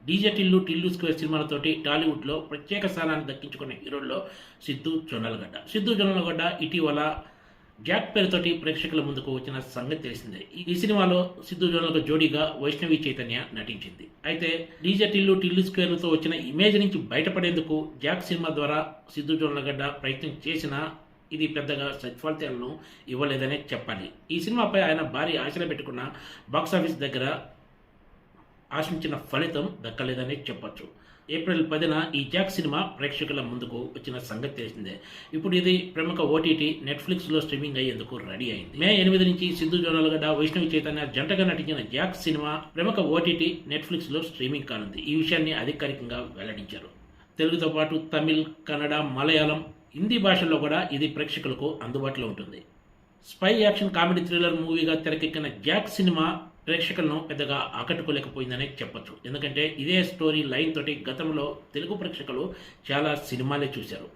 DJ Tillu, Tillu square సినిమాలతోటి టాలీవుడ్లో ప్రత్యేక స్థానాన్ని దక్కించుకున్న హీరోల్లో సిద్ధు జొన్నలగడ్డ. సిద్ధు జొన్నలగడ్డ ఇటీవల జాక్ పేరుతోటి ప్రేక్షకుల ముందుకు వచ్చిన సంగతి తెలిసిందే. ఈ సినిమాలో సిద్ధు జొన్నలకు జోడీగా వైష్ణవి చైతన్య నటించింది. అయితే డీజే టిల్లు, టిల్లు స్క్వేర్లతో వచ్చిన ఇమేజ్ నుంచి బయటపడేందుకు జాక్ సినిమా ద్వారా సిద్ధు జొన్నలగడ్డ ప్రయత్నం చేసినా ఇది పెద్దగా సత్ఫలితాలను ఇవ్వలేదనే చెప్పాలి. ఈ సినిమాపై ఆయన భారీ ఆశలు పెట్టుకున్న బాక్సాఫీస్ దగ్గర ఆశించిన ఫలితం దక్కలేదని చెప్పొచ్చు. ఏప్రిల్ 10న ఈ జాక్ సినిమా ప్రేక్షకుల ముందుకు వచ్చిన సంగతి తెలిసిందే. ఇప్పుడు ఇది ప్రముఖ ఓటీటీ నెట్ఫ్లిక్స్లో స్ట్రీమింగ్ అయ్యేందుకు రెడీ అయింది. మే 8 నుంచి సిద్ధు జొన్నలగడ్డ, వైష్ణవి చైతన్య జంటగా నటించిన జాక్ సినిమా ప్రముఖ ఓటీటీ నెట్ఫ్లిక్స్లో స్ట్రీమింగ్ కానుంది. ఈ విషయాన్ని అధికారికంగా వెల్లడించారు. తెలుగుతో పాటు తమిళ్, కన్నడ, మలయాళం, హిందీ భాషల్లో కూడా ఇది ప్రేక్షకులకు అందుబాటులో ఉంటుంది. స్పై యాక్షన్ కామెడీ థ్రిల్లర్ మూవీగా తెరకెక్కిన జాక్ సినిమా ప్రేక్షకులను పెద్దగా ఆకట్టుకోలేకపోయిందనే చెప్పొచ్చు. ఎందుకంటే ఇదే స్టోరీ లైన్ తోటి గతంలో తెలుగు ప్రేక్షకులు చాలా సినిమాలే చూశారు.